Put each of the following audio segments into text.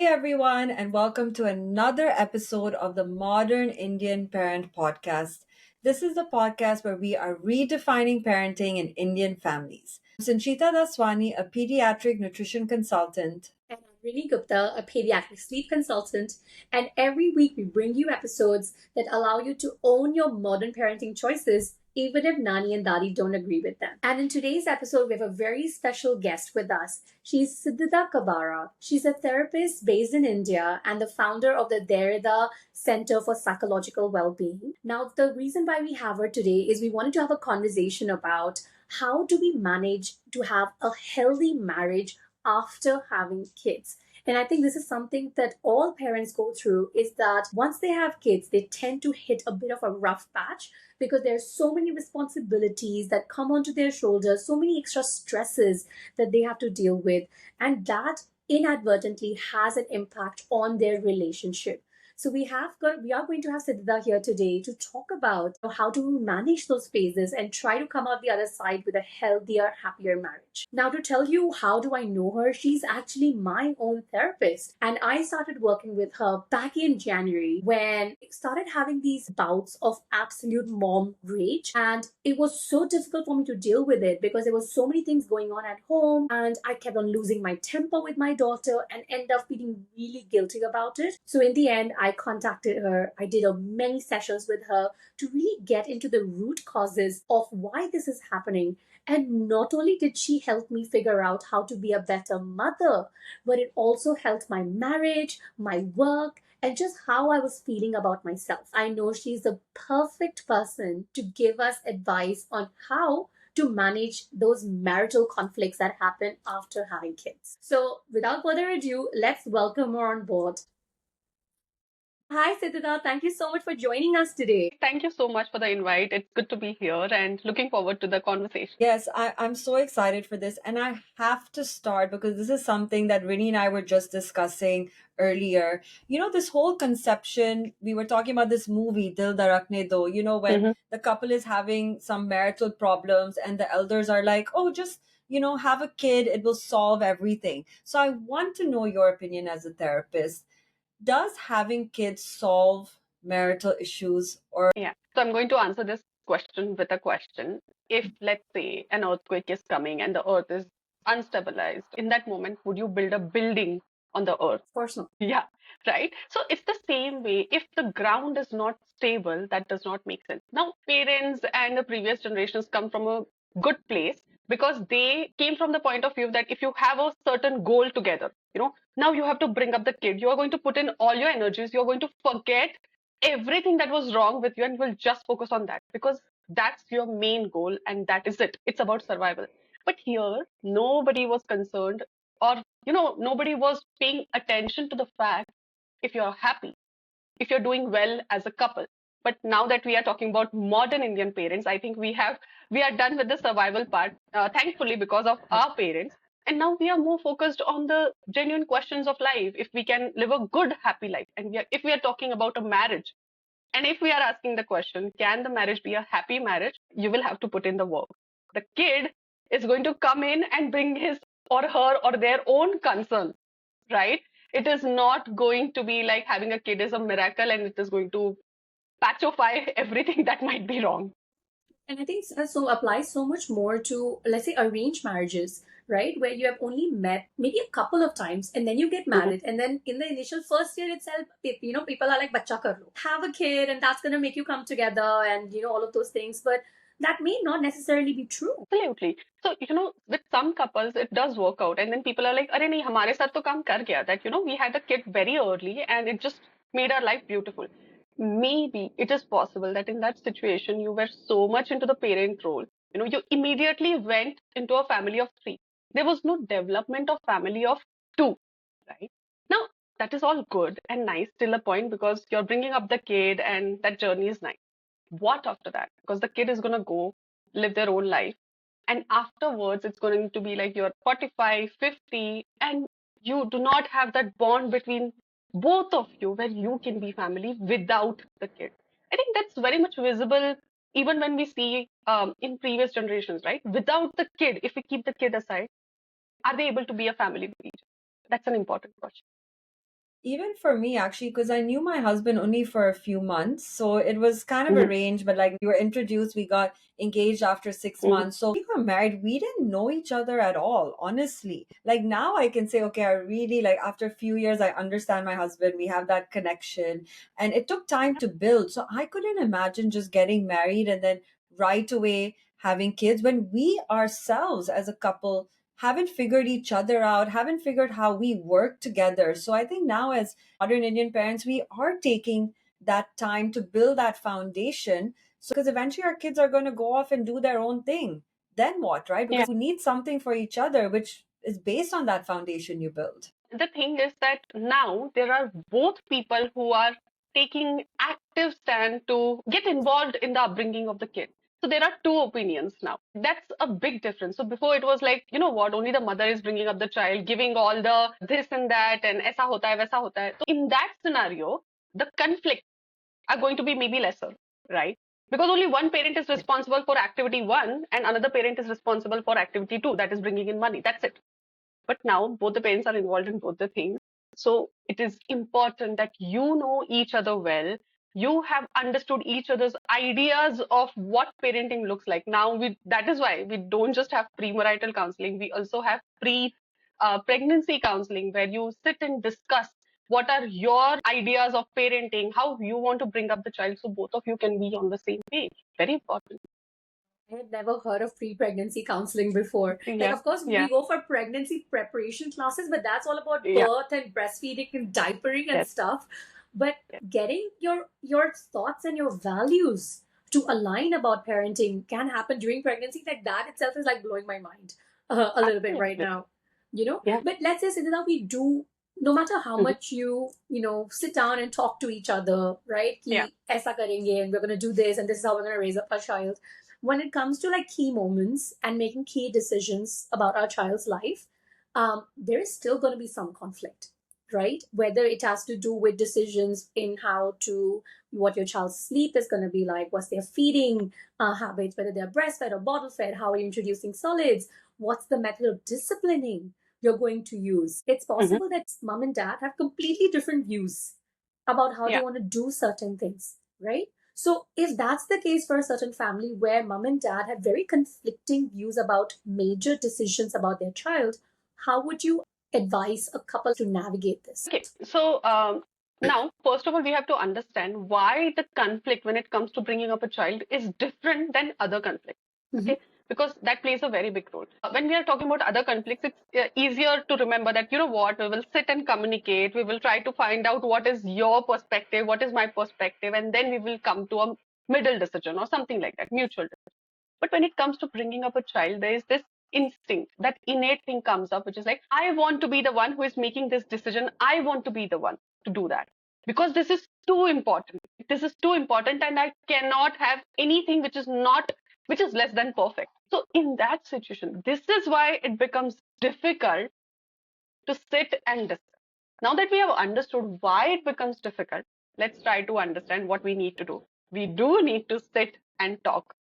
everyone, and welcome to another episode of the Modern Indian Parent Podcast. This is the podcast where we are redefining parenting in Indian families. I'm Sanchita Daswani, a pediatric nutrition consultant. And I'm Rinie, a pediatric sleep consultant. And every week we bring you episodes that allow you to own your modern parenting choices, even if Nani and Dadi don't agree with them. And in today's episode, we have a very special guest with us. She's Siddhida Kabara. She's a therapist based in India and the founder of the DhairyaDa Center for Psychological Wellbeing. Now, the reason why we have her today is we wanted to have a conversation about how do we manage to have a healthy marriage after having kids. And I think this is something that all parents go through, is that once they have kids, they tend to hit a bit of a rough patch because there's so many responsibilities that come onto their shoulders, so many extra stresses that they have to deal with. And that inadvertently has an impact on their relationship. So we are going to have Siddhida here today to talk about how to manage those phases and try to come out the other side with a healthier, happier marriage. Now, to tell you how do I know her, she's actually my own therapist, and I started working with her back in January when I started having these bouts of absolute mom rage, and it was so difficult for me to deal with it because there were so many things going on at home, and I kept on losing my temper with my daughter and end up feeling really guilty about it. So in the end, I contacted her. I did many sessions with her to really get into the root causes of why this is happening. And not only did she help me figure out how to be a better mother, but it also helped my marriage, my work, and just how I was feeling about myself. I know she's the perfect person to give us advice on how to manage those marital conflicts that happen after having kids. So, without further ado, let's welcome her on board. Hi, Siddhida. Thank you so much for joining us today. Thank you so much for the invite. It's good to be here and looking forward to the conversation. Yes, I'm so excited for this. And I have to start because this is something that Rini and I were just discussing earlier. This whole conception, we were talking about this movie, Dil Dharakne Do, when the couple is having some marital problems and the elders are like, oh, just, have a kid, it will solve everything. So I want to know your opinion as a therapist. Does having kids solve marital issues or Yeah. So I'm going to answer this question with a question. If, let's say, an earthquake is coming and the earth is unstabilized, in that moment, would you build a building on the earth? Of course not. Yeah, right. So it's the same way. If the ground is not stable, that does not make sense. Now, parents and the previous generations come from a good place because they came from the point of view that if you have a certain goal together, now you have to bring up the kid. You are going to put in all your energies. You're going to forget everything that was wrong with you and will just focus on that because that's your main goal and that is it. It's about survival. But here, nobody was concerned or nobody was paying attention to the fact if you're happy, if you're doing well as a couple. But now that we are talking about modern Indian parents, I think we are done with the survival part, thankfully because of our parents. And now we are more focused on the genuine questions of life. If we can live a good, happy life, and if we are talking about a marriage, and if we are asking the question, can the marriage be a happy marriage? You will have to put in the work. The kid is going to come in and bring his or her or their own concern, right? It is not going to be like having a kid is a miracle and it is going to patchify everything that might be wrong. And I think so applies so much more to, let's say, arranged marriages, right? Where you have only met maybe a couple of times and then you get married. And then in the initial first year itself, people are like, bacha kar lo. Have a kid and that's going to make you come together and, all of those things. But that may not necessarily be true. Absolutely. So, with some couples, it does work out. And then people are like, Arey nahi, hamare saath to kaam kar gaya. That, we had a kid very early and it just made our life beautiful. Maybe it is possible that in that situation, you were so much into the parent role. You immediately went into a family of three. There was no development of family of two, right? Now, that is all good and nice till a point because you're bringing up the kid and that journey is nice. What after that? Because the kid is going to go live their own life. And afterwards, it's going to be like you're 45, 50, and you do not have that bond between both of you where you can be family without the kid. I think that's very much visible even when we see in previous generations, right? Without the kid, if we keep the kid aside, are they able to be a family with each other? That's an important question. Even for me, actually, because I knew my husband only for a few months. So it was kind of Mhm, arranged, but like we were introduced, we got engaged after six mhm. months. So we got married. We didn't know each other at all, honestly. Like now I can say, okay, I really like after a few years, I understand my husband. We have that connection. And it took time to build. So I couldn't imagine just getting married and then right away having kids when we ourselves as a couple haven't figured each other out, haven't figured how we work together. So I think now, as modern Indian parents, we are taking that time to build that foundation. So, because eventually our kids are going to go off and do their own thing. Then what, right? Yeah. Because you need something for each other, which is based on that foundation you build. The thing is that now there are both people who are taking active stand to get involved in the upbringing of the kid. So there are two opinions now. That's a big difference. So before it was like, you know what, only the mother is bringing up the child, giving all the this and that, and aisa hota hai, vaisa hota hai. So in that scenario, the conflict are going to be maybe lesser, right? Because only one parent is responsible for activity one, and another parent is responsible for activity two, that is bringing in money. That's it. But now both the parents are involved in both the things. So it is important that you know each other well. You have understood each other's ideas of what parenting looks like. Now that is why we don't just have premarital counseling. We also have pregnancy counseling where you sit and discuss what are your ideas of parenting, how you want to bring up the child so both of you can be on the same page. Very important. I had never heard of pre-pregnancy counseling before. Like, Yeah, of course, we yeah, go for pregnancy preparation classes, but that's all about yeah, birth and breastfeeding and diapering and yes, stuff. But yes. getting your thoughts and your values to align about parenting can happen during pregnancy. Like that itself is like blowing my mind a little bit right Absolutely. now. You know, Yeah. but let's say Siddhida, we do. No matter how Mhm. much you sit down and talk to each other, right? Yeah. Ki aisa karenge and we're gonna do this and this is how we're gonna raise up our child. When it comes to like key moments and making key decisions about our child's life, there is still going to be some conflict, right? Whether it has to do with decisions in how to what your child's sleep is going to be like, what's their feeding habits, whether they're breastfed or bottle fed, how are you introducing solids, what's the method of disciplining you're going to use. It's Mhm. possible that mom and dad have completely different views about how they Yeah. want to do certain things, right? So, if that's the case for a certain family where mom and dad have very conflicting views about major decisions about their child, how would you advise a couple to navigate this? Okay. So now, first of all, we have to understand why the conflict when it comes to bringing up a child is different than other conflicts. Mm-hmm. Okay. Because that plays a very big role. When we are talking about other conflicts, it's easier to remember that, you know what, we will sit and communicate. We will try to find out what is your perspective, what is my perspective, and then we will come to a middle decision or something like that, mutual. But when it comes to bringing up a child, there is this instinct, that innate thing comes up, which is like, I want to be the one who is making this decision. I want to be the one to do that because this is too important. This is too important, and I cannot have anything which is not, which is less than perfect. So, in that situation, this is why it becomes difficult to sit and discuss. Now that we have understood why it becomes difficult, let's try to understand what we need to do. We do need to sit and talk.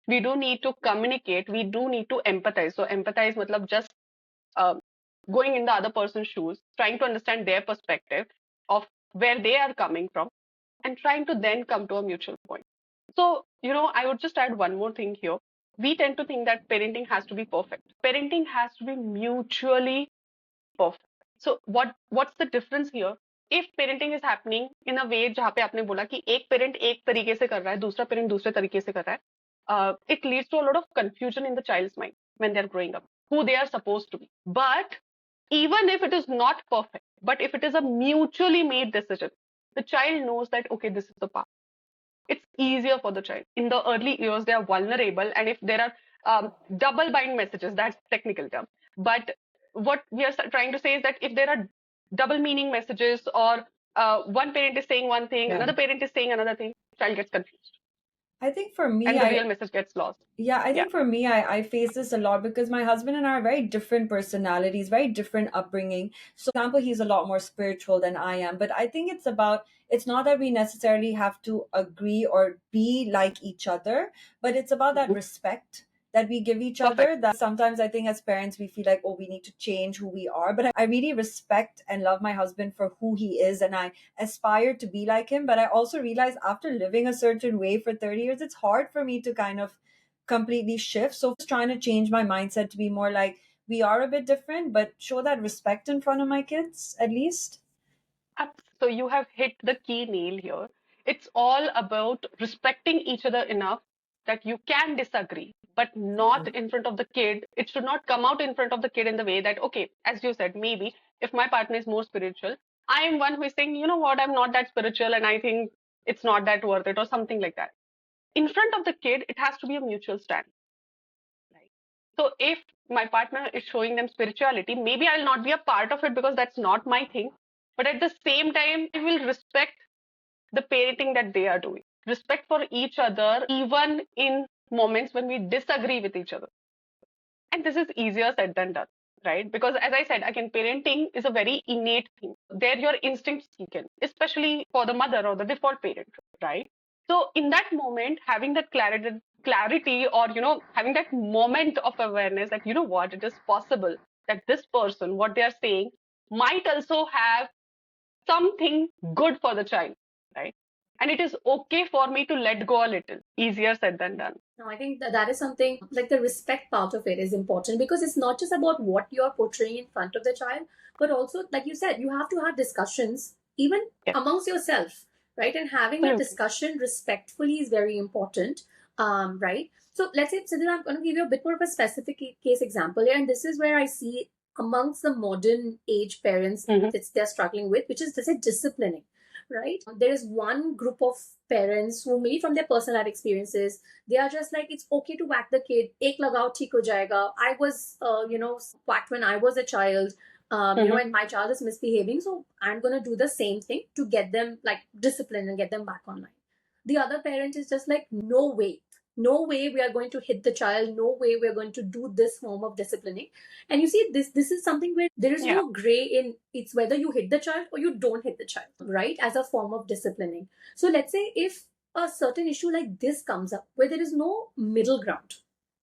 We do need to communicate. We do need to empathize. So empathize matlab just uh, going in the other person's shoes, trying to understand their perspective of where they are coming from, and trying to then come to a mutual point. So, I would just add one more thing here. We tend to think that parenting has to be perfect. Parenting has to be mutually perfect. So what's the difference here? If parenting is happening in a way जहाँ पे आपने बोला कि एक parent एक तरीके से कर रहा है, दूसरा parent दूसरे तरीके से कर रहा है, it leads to a lot of confusion in the child's mind when they're growing up, who they are supposed to be. But even if it is not perfect, but if it is a mutually made decision, the child knows that okay, this is the path. It's easier for the child. In the early years, they are vulnerable, and if there are double bind messages, that's technical term. But what we are trying to say is that if there are double meaning messages, or one parent is saying one thing, Yeah. another parent is saying another thing, child gets confused, I think for me, and the real message gets lost. I Yeah. think for me, I face this a lot because my husband and I are very different personalities, very different upbringing. So, for example, he's a lot more spiritual than I am. But I think it's not that we necessarily have to agree or be like each other, but it's about that Mhm. respect. that we give each Perfect. other, that sometimes I think as parents we feel like, oh, we need to change who we are. But I really respect and love my husband for who he is, and I aspire to be like him. But I also realize after living a certain way for 30 years, it's hard for me to kind of completely shift. So just trying to change my mindset to be more like, we are a bit different, but show that respect in front of my kids at least. So you have hit the key nail here. It's all about respecting each other enough that you can disagree, but not in front of the kid. It should not come out in front of the kid in the way that, okay, as you said, maybe if my partner is more spiritual, I am one who is saying, you know what, I'm not that spiritual and I think it's not that worth it or something like that. In front of the kid, it has to be a mutual stand, right? So if my partner is showing them spirituality, maybe I'll not be a part of it because that's not my thing. But at the same time, I will respect the parenting that they are doing. Respect for each other, even in moments when we disagree with each other. And this is easier said than done, right? Because as I said, again, parenting is a very innate thing. There your instincts kick in, especially for the mother or the default parent, right? So in that moment, having that clarity, or having that moment of awareness that you know what, it is possible that this person, what they are saying, might also have something good for the child, right? And it is okay for me to let go a little. Easier said than done. No, I think that is something like the respect part of it is important because it's not just about what you're portraying in front of the child, but also, like you said, you have to have discussions even Yeah, amongst yourself, right? And having that absolutely. discussion respectfully is very important, right? So let's say, Siddhar, I'm going to give you a bit more of a specific case example here, and this is where I see amongst the modern age parents Mhm. that they're struggling with, which is, let's say, disciplining, right? There is one group of parents who, maybe from their personal life experiences, they are just like, it's okay to whack the kid, ek lagao theek ho jayega. I was whacked when I was a child, Mhm. and my child is misbehaving, so I'm going to do the same thing to get them like disciplined and get them back online. The other parent is just like, no way, no way we are going to hit the child, no way we are going to do this form of disciplining. And you see, this is something where there is Yeah. no gray in, it's whether you hit the child or you don't hit the child, right, as a form of disciplining. So let's say if a certain issue like this comes up where there is no middle ground,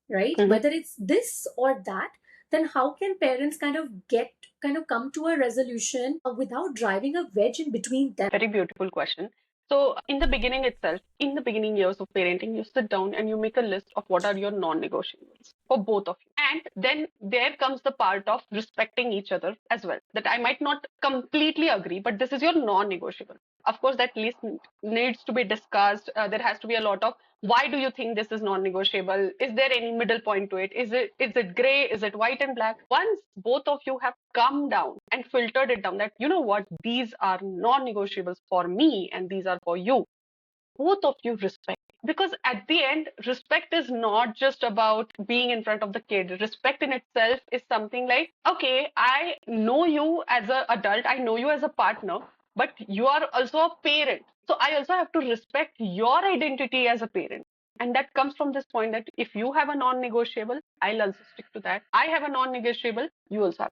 right, Mhm. whether it's this or that, then how can parents kind of come to a resolution without driving a wedge in between them? Very beautiful question. So, in the beginning itself, in the beginning years of parenting, you sit down and you make a list of what are your non negotiables for both of you. And then there comes the part of respecting each other as well. That I might not completely agree, but this is your non negotiable. Of course, that list needs to be discussed. There has to be a lot of why do you think this is non-negotiable? Is there any middle point to it? Is it gray? Is it white and black? Once both of you have come down and filtered it down, that you know what, these are non-negotiables for me and these are for you, both of you respect. Because at the end, respect is not just about being in front of the kid. Respect in itself is something like, okay, I know you as an adult, I know you as a partner, but you are also a parent. So I also have to respect your identity as a parent. And that comes from this point that if you have a non negotiable, I'll also stick to that. I have a non negotiable, you also have.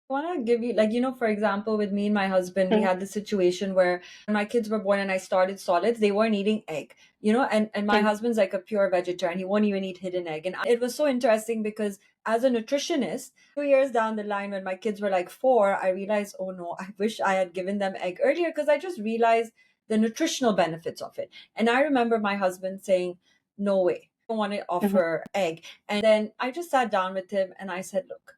Want to give you, like, for example, with me and my husband, we Mhm. had this situation where when my kids were born and I started solids, they weren't eating egg, and my Mhm. husband's like a pure vegetarian. He won't even eat hidden egg. And it was so interesting because as a nutritionist, 2 years down the line, when my kids were like 4, I realized, oh no, I wish I had given them egg earlier, because I just realized the nutritional benefits of it. And I remember my husband saying, no way, I don't want to Mhm. offer egg. And then I just sat down with him and I said, look,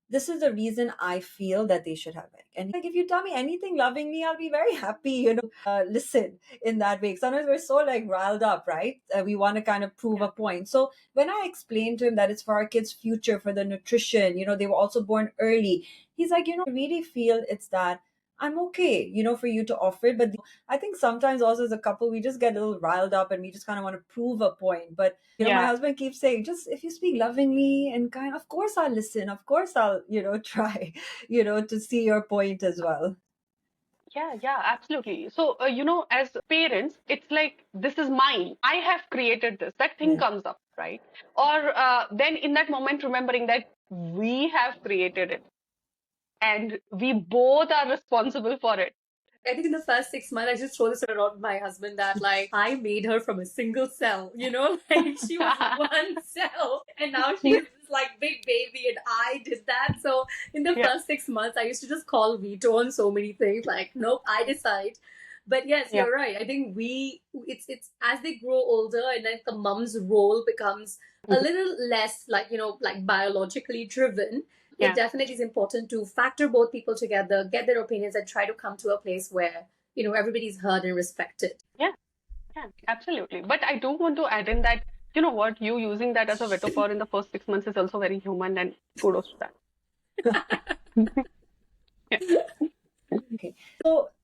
this is the reason I feel that they should have it. And like, if you tell me anything lovingly, I'll be very happy, listen in that way. Sometimes we're so like riled up, right? We want to kind of prove Yeah. a point. So when I explained to him that it's for our kids' future, for the nutrition, they were also born early. He's like, I really feel it's that I'm okay, for you to offer it. But I think sometimes also as a couple, we just get a little riled up and we just kind of want to prove a point. But my Yeah. husband keeps saying, just if you speak lovingly and kind, of course I'll listen. Of course I'll, try, to see your point as well. Yeah, yeah, absolutely. So, as parents, it's like, this is mine. I have created this. That thing Yeah. comes up, right? Or then in that moment, remembering that we have created it and we both are responsible for it. I think in the first 6 months, I just throw this around my husband that like I made her from a single cell, like she was one cell and now she's this like big baby and I did that. So in the Yeah, first 6 months, I used to just call veto on so many things like, nope, I decide. But yes, yeah. you're right. I think it's as they grow older and then the mom's role becomes a Mhm. little less like, like biologically driven. It Yeah, definitely is important to factor both people together, get their opinions, and try to come to a place where, everybody's heard and respected. yeah, yeah, absolutely. But I do want to add in that, you know what, you using that as a metaphor in the first 6 months is also very human and kudos to that. Yeah. Okay.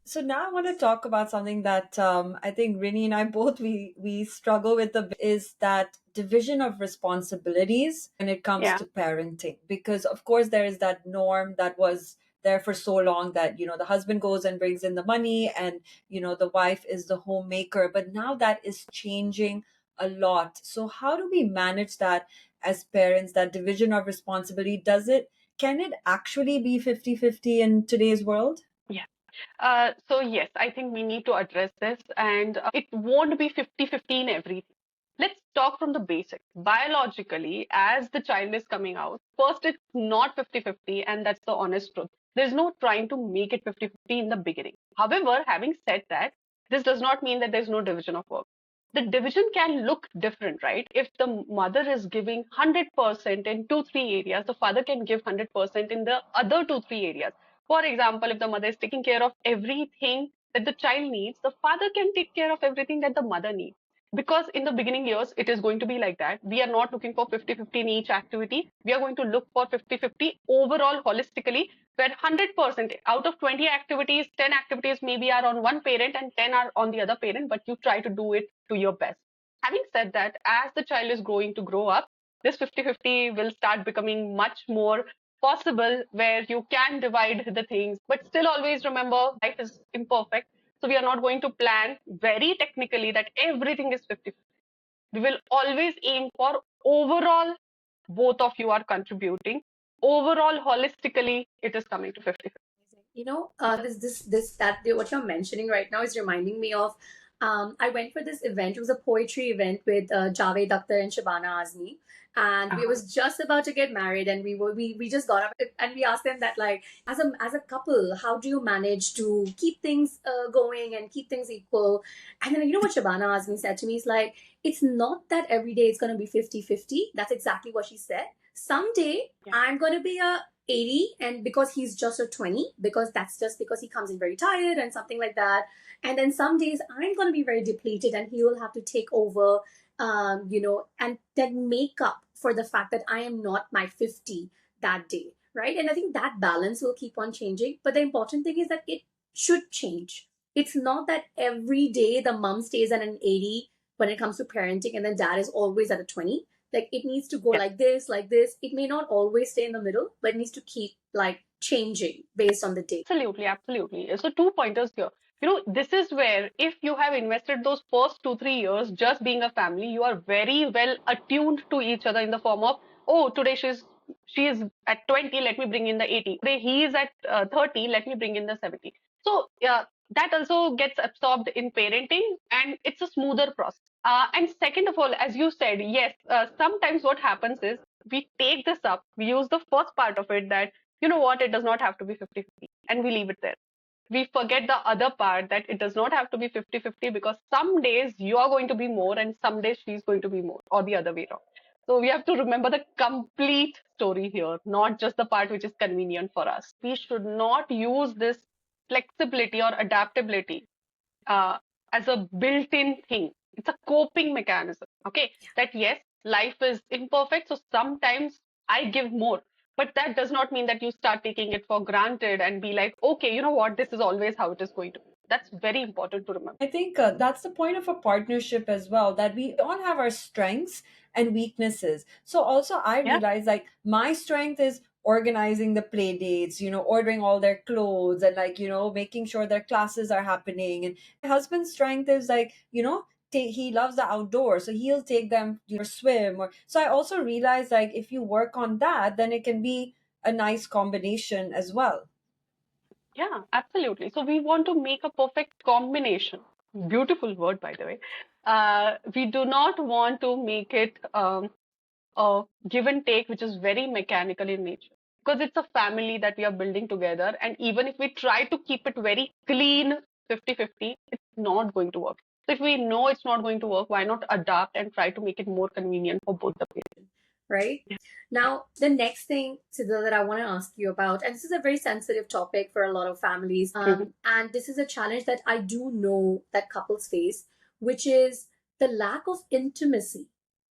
So now I want to talk about something that I think Rini and I both we struggle with a bit is that division of responsibilities when it comes Yeah. to parenting. Because of course there is that norm that was there for so long that the husband goes and brings in the money and the wife is the homemaker. But now that is changing a lot. So how do we manage that as parents, that division of responsibility? Can it actually be 50-50 in today's world? Yeah. So yes, I think we need to address this and it won't be 50-50 in everything. Let's talk from the basics. Biologically, as the child is coming out, first it's not 50-50 and that's the honest truth. There's no trying to make it 50-50 in the beginning. However, having said that, this does not mean that there's no division of work. The division can look different, right? If the mother is giving 100% in two, three areas, the father can give 100% in the other two, three areas. For example, if the mother is taking care of everything that the child needs, the father can take care of everything that the mother needs. Because in the beginning years, it is going to be like that. We are not looking for 50-50 in each activity. We are going to look for 50-50 overall holistically, where 100% out of 20 activities, 10 activities maybe are on one parent and 10 are on the other parent, but you try to do it to your best. Having said that, as the child is growing to grow up, this 50-50 will start becoming much more possible where you can divide the things, but still always remember life is imperfect. So we are not going to plan very technically that everything is 50-50. We will always aim for overall, both of you are contributing. Overall, holistically, it is coming to 50-50. This that what you're mentioning right now is reminding me of. I went for this event. It was a poetry event with Javed Akhtar and Shabana Azmi, and we Uh-huh. was just about to get married, and we just got up and we asked them that like as a couple, how do you manage to keep things going and keep things equal? And then what Shabana Azmi said to me is like, it's not that every day it's going to be 50-50. That's exactly what she said. Someday Yeah. I'm going to be a 80 and because he's just a 20 because that's just because he comes in very tired and something like that, and then some days I'm going to be very depleted and he will have to take over, and then make up for the fact that I am not my 50 that day, right? And I think that balance will keep on changing, but the important thing is that it should change. It's not that every day the mom stays at an 80 when it comes to parenting and then dad is always at a 20. Like it needs to go Yeah. like this. It may not always stay in the middle, but it needs to keep like changing based on the day. Absolutely, absolutely. So two pointers here. This is where if you have invested those first 2, 3 years just being a family, you are very well attuned to each other in the form of, oh, today she is at 20, let me bring in the 80. Today he is at 30, let me bring in the 70. So that also gets absorbed in parenting and it's a smoother process. And second of all, as you said, yes, sometimes what happens is we take this up, we use the first part of it that you know what, it does not have to be 50-50, and we leave it there. We forget the other part that it does not have to be 50-50 because some days you are going to be more and some days she's going to be more, or the other way around. So we have to remember the complete story here, not just the part which is convenient for us. We should not use this flexibility or adaptability uh, as a built-in thing. It's a coping mechanism. Okay, that yes, life is imperfect, so sometimes I give more. But that does not mean that you start taking it for granted and be like, okay, you know what, this is always how it is going to be. That's very important to remember. I think that's the point of a partnership as well, that we all have our strengths and weaknesses. So also I Yeah, realize like my strength is organizing the play dates, ordering all their clothes and like, making sure their classes are happening. And my husband's strength is like, he loves the outdoors. So he'll take them for swim or so I also realize like if you work on that, then it can be a nice combination as well. Yeah, absolutely. So we want to make a perfect combination. Beautiful word, by the way. We do not want to make it a give and take, which is very mechanical in nature. Because it's a family that we are building together. And even if we try to keep it very clean, 50-50, it's not going to work. So if we know it's not going to work, why not adapt and try to make it more convenient for both the parents? Right? Now, the next thing, Siddha, that I want to ask you about, and this is a very sensitive topic for a lot of families, Mhm, and this is a challenge that I do know that couples face, which is the lack of intimacy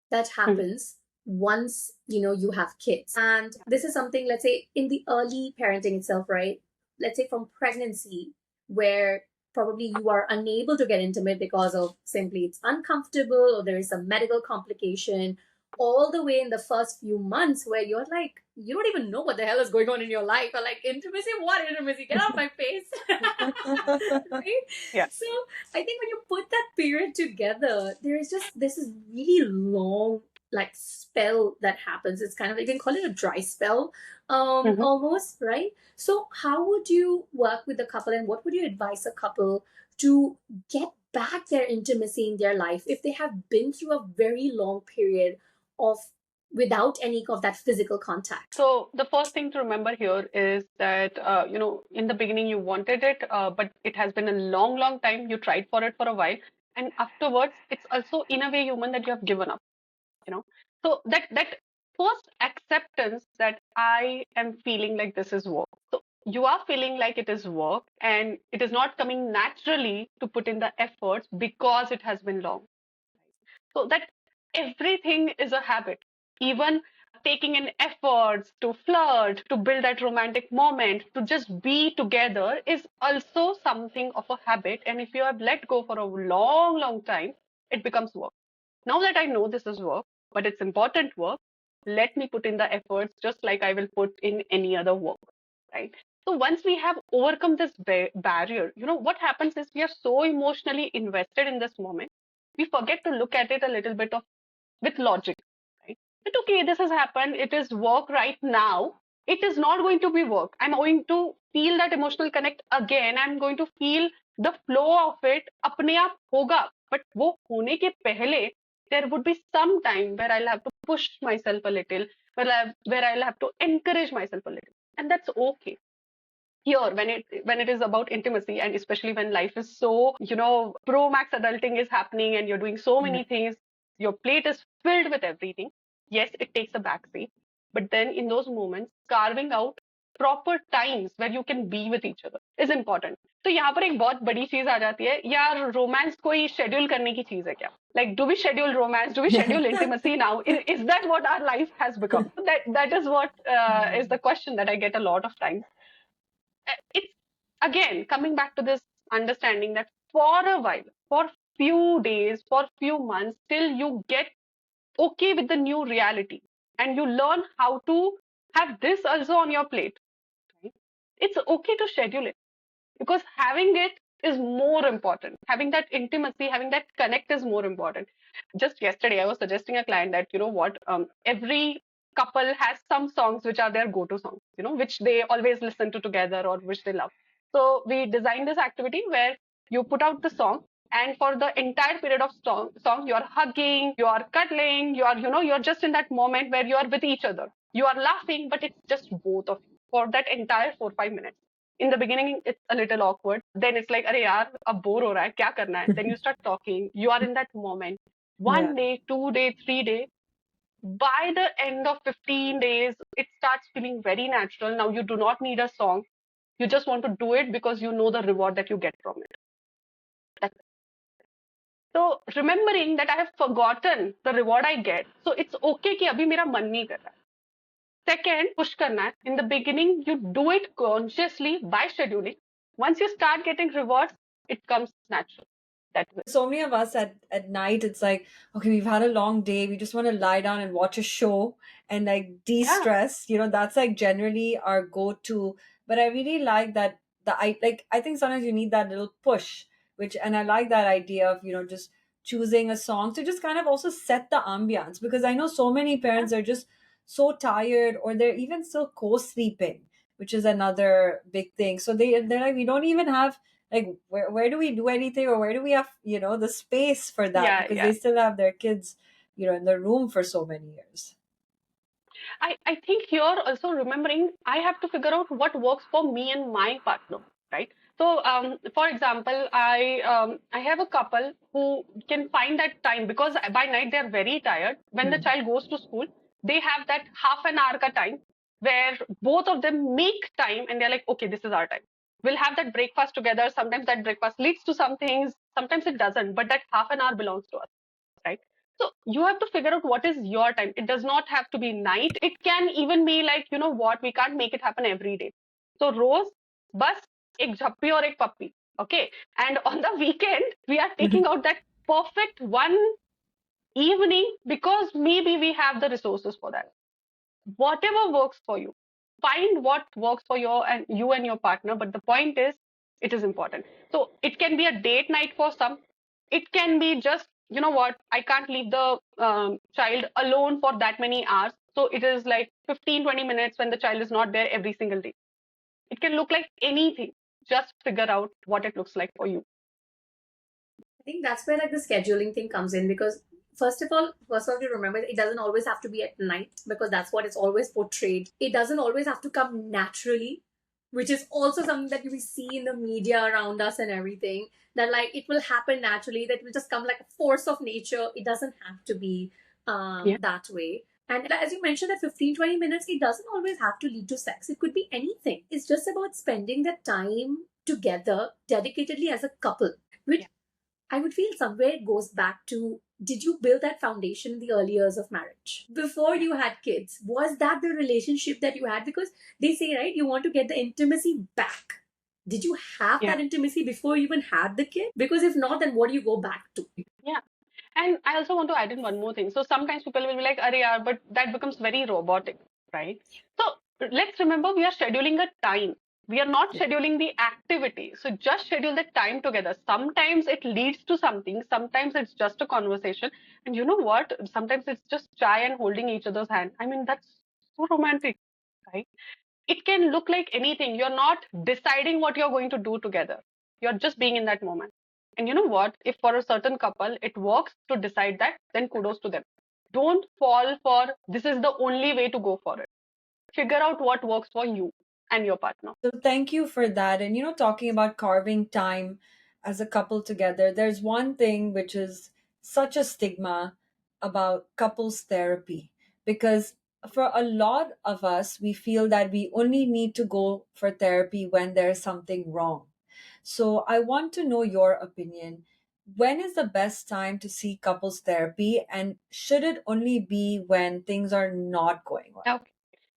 that mhm. happens once you have kids. And this is something, let's say, in the early parenting itself, right? Let's say from pregnancy, where probably you are unable to get intimate because of simply it's uncomfortable or there is some medical complication, all the way in the first few months where you're like, you don't even know what the hell is going on in your life. Or like, intimacy? What intimacy? Get out of my face. Right? Yeah. So I think when you put that period together, there is just this is really long like spell that happens. It's kind of, you can call it a dry spell, Mhm. almost, right? So how would you work with the couple, and what would you advise a couple to get back their intimacy in their life if they have been through a very long period of without any of that physical contact? So the first thing to remember here is that in the beginning you wanted it, but it has been a long, long time. You tried for it for a while, and afterwards, it's also in a way human that you have given up. You know, so that first acceptance that I am feeling like this is work. So you are feeling like it is work, and it is not coming naturally to put in the efforts because it has been long. So that everything is a habit. Even taking in efforts to flirt, to build that romantic moment, to just be together is also something of a habit. And if you have let go for a long, long time, it becomes work. Now that I know this is work, but it's important work, let me put in the efforts just like I will put in any other work, right? So once we have overcome this barrier, what happens is we are so emotionally invested in this moment, we forget to look at it a little bit of with logic, right? That okay, this has happened. It is work right now. It is not going to be work. I'm going to feel that emotional connect again. I'm going to feel the flow of it. अपने आप होगा. But वो होने के पहले there would be some time where I'll have to push myself a little, where I'll have to encourage myself a little, and that's okay. Here, when it is about intimacy, and especially when life is so pro max adulting is happening and you're doing so Yeah. many things, your plate is filled with everything. Yes, it takes a backseat, but then in those moments carving out proper times where you can be with each other is important. तो यहाँ पर एक बहुत बड़ी चीज आ जाती है यार, रोमांस कोई शेड्यूल करने की चीज है क्या? Like, do we schedule romance? Do we schedule intimacy now? Is that what our life has become? That is what is the question that I get a lot of times. It's again coming back to this understanding that for a while, for few days, for few months, till you get okay with the new reality and you learn how to have this also on your plate, right? It's okay to schedule it because having it is more important. Having that intimacy, having that connect is more important. Just yesterday, I was suggesting a client that, every couple has some songs which are their go-to songs, which they always listen to together or which they love. So we designed this activity where you put out the song, and for the entire period of song, you're hugging, you're cuddling, you're just in that moment where you're with each other. You are laughing, but it's just both of you for that entire 4 5 minutes. In the beginning it's a little awkward, then it's like अरे यार अब bore हो रहा है क्या करना है, then you start talking, you are in that moment. Yeah. 1 day, 2 day, 3 day, by the end of 15 days it starts feeling very natural. Now you do not need a song, you just want to do it because you know the reward that you get from it. That's it. So remembering that I have forgotten the reward I get, so it's okay कि अभी मेरा मन नहीं कर रहा है. Second, push karna hai. In the beginning, you do it consciously by scheduling. Once you start getting rewards, it comes natural. That way. So many of us at night, it's like, okay, we've had a long day. We just want to lie down and watch a show and like Yeah. de-stress. That's like generally our go-to. But I really like that I think sometimes you need that little push, which and I like that idea of, just choosing a song to just kind of also set the ambiance, because I know so many Yeah. parents are just so tired, or they're even still co-sleeping, which is another big thing. So they're like, we don't even have, like, where do we do anything, or where do we have, the space for that, Yeah, because yeah. they still have their kids, in the room for so many years. I think here also remembering I have to figure out what works for me and my partner, right? So, for example, I have a couple who can find that time because by night they're very tired. When the child goes to school, they have that half an hour ka time where both of them make time and they're like, okay, this is our time. We'll have that breakfast together. Sometimes that breakfast leads to some things, sometimes it doesn't, but that half an hour belongs to us, right? So you have to figure out what is your time. It does not have to be night. It can even be like, you know what, we can't make it happen every day. So Rose, bus, ek jhappi or ek puppy. Okay. And on the weekend, we are taking out that perfect one evening because maybe we have the resources for that. Whatever works for you. Find what works for you and your partner. But the point is, it is important. So it can be a date night for some. It can be just, you know what, I can't leave the child alone for that many hours. So it is like 15-20 minutes when the child is not there every single day. It can look like anything. Just figure out what it looks like for you. I think that's where like the scheduling thing comes in because first of all, you remember it doesn't always have to be at night because that's what it's always portrayed. It doesn't always have to come naturally, which is also something that we see in the media around us and everything. That like it will happen naturally, that will just come like a force of nature. It doesn't have to be Yeah. that way. And as you mentioned, that 15-20 minutes, it doesn't always have to lead to sex. It could be anything. It's just about spending the time together dedicatedly as a couple, which I would feel somewhere it goes back to, did you build that foundation in the early years of marriage? Before you had kids, was that the relationship that you had? Because they say, right, you want to get the intimacy back. Did you have Yeah. that intimacy before you even had the kid? Because if not, then what do you go back to? Yeah. And I also want to add in one more thing. So sometimes people will be like, Arey yaar, but that becomes very robotic, right? So let's remember we are scheduling a time. We are not scheduling the activity. So just schedule the time together. Sometimes it leads to something. Sometimes it's just a conversation. And you know what? Sometimes it's just chai and holding each other's hand. I mean, that's so romantic, right? It can look like anything. You're not deciding what you're going to do together. You're just being in that moment. And you know what? If for a certain couple it works to decide that, then kudos to them. Don't fall for this is the only way to go for it. Figure out what works for you and your partner. So thank you for that. And talking about carving time as a couple together, there's one thing which is such a stigma about couples therapy, because for a lot of us, we feel that we only need to go for therapy when there's something wrong. So I want to know your opinion. When is the best time to see couples therapy, and should it only be when things are not going well? Okay.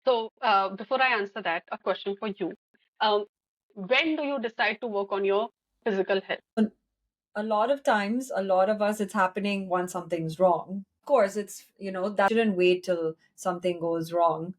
So before I answer that, a question for you. Um, when do you decide to work on your physical health? A lot of times, a lot of us, it's happening when something's wrong. Of course, it's, that shouldn't wait till something goes wrong.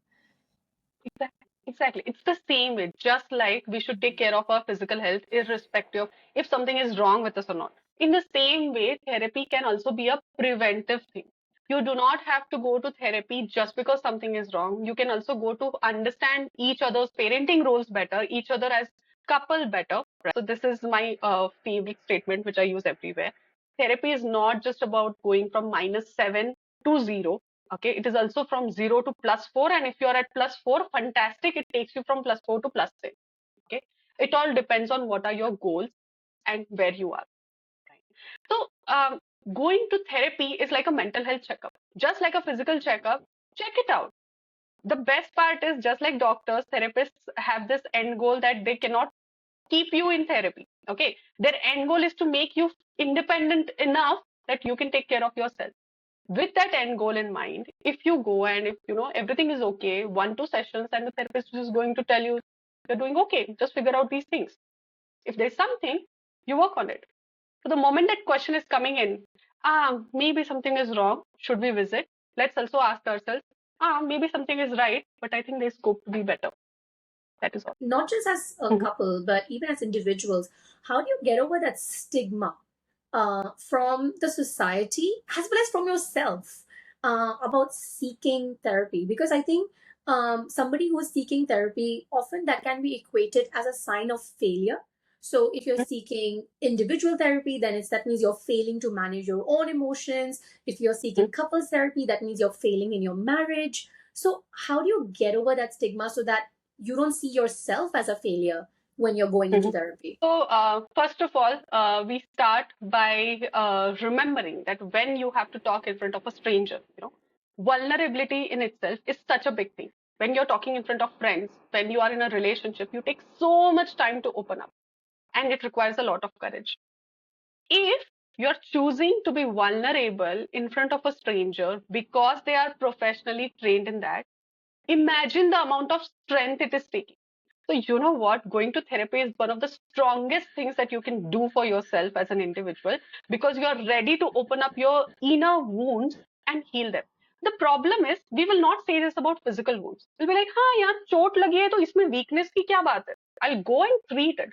Exactly. Exactly. It's the same way. Just like we should take care of our physical health, irrespective of if something is wrong with us or not. In the same way, therapy can also be a preventive thing. You do not have to go to therapy just because something is wrong. You can also go to understand each other's parenting roles better, each other as couple better. Right? So this is my favorite statement, which I use everywhere. Therapy is not just about going from -7 to 0. Okay, it is also from 0 to +4, and if you're at +4, fantastic, it takes you from +4 to +6. Okay, it all depends on what are your goals and where you are, right? So going to therapy is like a mental health checkup, just like a physical checkup. Check it out. The best part is, just like doctors, therapists have this end goal that they cannot keep you in therapy. Okay, their end goal is to make you independent enough that you can take care of yourself. With that end goal in mind, if you go and if everything is okay, 1-2 sessions, and the therapist is going to tell you you're doing okay, just figure out these things. If there's something, you work on it. So the moment that question is coming in, maybe something is wrong, should we visit? Let's also ask ourselves, maybe something is right, but I think there's scope to be better. That is all. Not just as a couple, but even as individuals, how do you get over that stigma from the society as well as from yourself about seeking therapy? Because I think somebody who is seeking therapy, often that can be equated as a sign of failure. So if you're seeking individual therapy, then that means you're failing to manage your own emotions. If you're seeking couples therapy, that means you're failing in your marriage. So how do you get over that stigma so that you don't see yourself as a failure when you're going into therapy? So, first of all, we start by remembering that when you have to talk in front of a stranger, vulnerability in itself is such a big thing. When you're talking in front of friends, when you are in a relationship, you take so much time to open up, and it requires a lot of courage. If you're choosing to be vulnerable in front of a stranger because they are professionally trained in that, imagine the amount of strength it is taking. So, you know what? Going to therapy is one of the strongest things that you can do for yourself as an individual because you are ready to open up your inner wounds and heal them. The problem is, we will not say this about physical wounds. We'll be like, हाँ यार चोट लगी है तो इसमें weakness की क्या बात है? I'll go and treat it.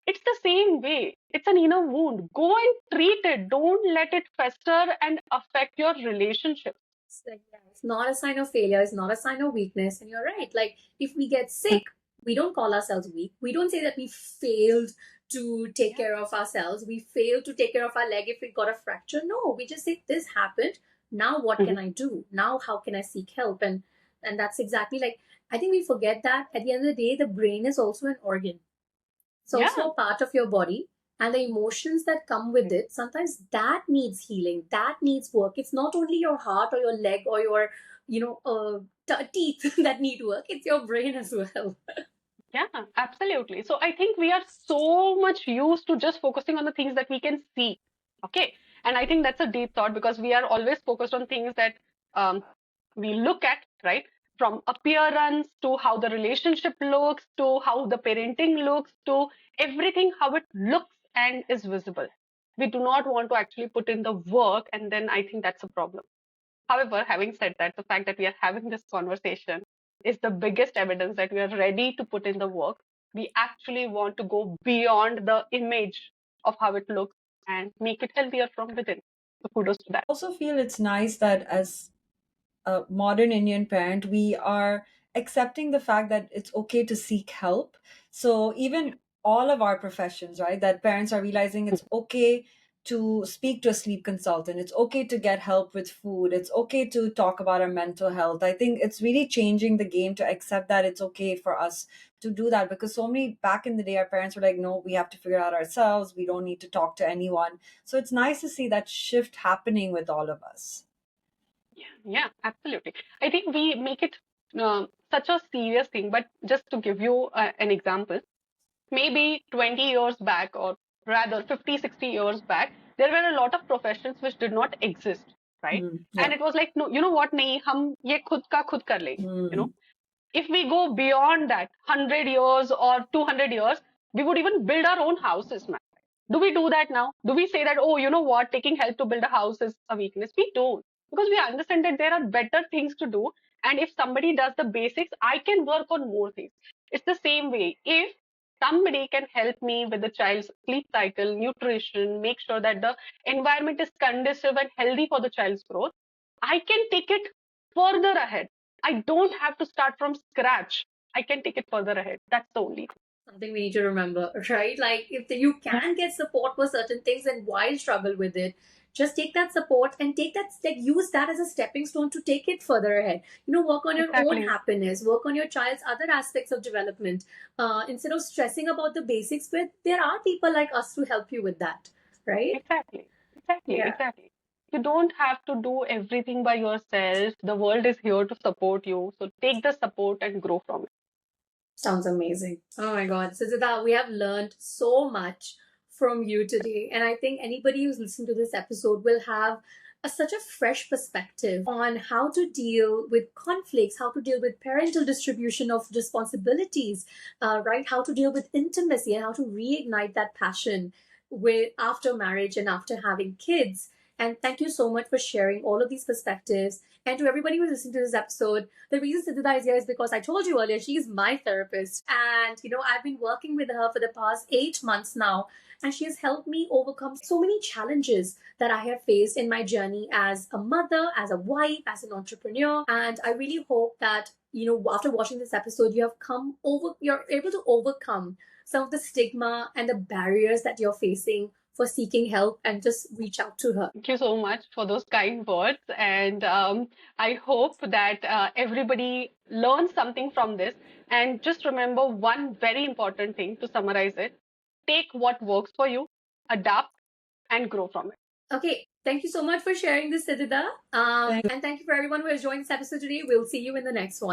It's the same way. It's an inner wound. Go and treat it. Don't let it fester and affect your relationship. It's not a sign of failure. It's not a sign of weakness. And you're right. Like if we get sick, we don't call ourselves weak. We don't say that we failed to take care of ourselves. We failed to take care of our leg if we got a fracture. No, we just say this happened. Now what can I do? Now how can I seek help? And that's exactly like I think we forget that at the end of the day, the brain is also an organ. It's also a part of your body. And the emotions that come with it, sometimes that needs healing, that needs work. It's not only your heart or your leg or your, teeth that need work. It's your brain as well. Yeah, absolutely. So I think we are so much used to just focusing on the things that we can see. Okay. And I think that's a deep thought because we are always focused on things that we look at, right? From appearance to how the relationship looks to how the parenting looks to everything, how it looks and is visible. We do not want to actually put in the work, and then I think that's a problem. However, having said that, the fact that we are having this conversation is the biggest evidence that we are ready to put in the work. We actually want to go beyond the image of how it looks and make it healthier from within. So kudos to that. I also feel it's nice that as a modern Indian parent, we are accepting the fact that it's okay to seek help. So even all of our professions, right, that parents are realizing it's okay to speak to a sleep consultant. It's okay to get help with food. It's okay to talk about our mental health. I think it's really changing the game to accept that it's okay for us to do that because so many back in the day, our parents were like, no, we have to figure it out ourselves. We don't need to talk to anyone. So it's nice to see that shift happening with all of us. Yeah, absolutely. I think we make it such a serious thing, but just to give you an example, maybe 20 years back, or rather 50, 60 years back, there were a lot of professions which did not exist, right? Yeah. And it was like, no, you know what, nahi, hum ye khud ka khud kar lenge, you know. Mm. If we go beyond that 100 years or 200 years, we would even build our own houses, man. Do we do that now? Do we say that, oh, you know what, taking help to build a house is a weakness? We don't, because we understand that there are better things to do. And if somebody does the basics, I can work on more things. It's the same way. If somebody can help me with the child's sleep cycle, nutrition, make sure that the environment is conducive and healthy for the child's growth, I can take it further ahead. I don't have to start from scratch. I can take it further ahead. That's the only thing. Something we need to remember, right? Like if you can get support for certain things, then why struggle with it? Just take that support and take that step, use that as a stepping stone to take it further ahead. Work on your own Exactly. happiness, work on your child's other aspects of development. Instead of stressing about the basics, but there are people like us to help you with that, right? Exactly. Exactly. Yeah. Exactly. You don't have to do everything by yourself. The world is here to support you. So take the support and grow from it. Sounds amazing. Oh my God. Siddhida, we have learned so much from you today. And I think anybody who's listened to this episode will have such a fresh perspective on how to deal with conflicts, how to deal with parental distribution of responsibilities, right? How to deal with intimacy and how to reignite that passion with after marriage and after having kids. And thank you so much for sharing all of these perspectives. And to everybody who's listening to this episode, the reason Siddhida is here is because I told you earlier, she's my therapist. And, I've been working with her for the past 8 months now. And she has helped me overcome so many challenges that I have faced in my journey as a mother, as a wife, as an entrepreneur. And I really hope that, after watching this episode, you're able to overcome some of the stigma and the barriers that you're facing for seeking help, and just reach out to her. Thank you so much for those kind words. And I hope that everybody learns something from this. And just remember one very important thing to summarize it: take what works for you, adapt, and grow from it. Okay, thank you so much for sharing this, Siddhida. And thank you for everyone who has joined this episode today. We'll see you in the next one.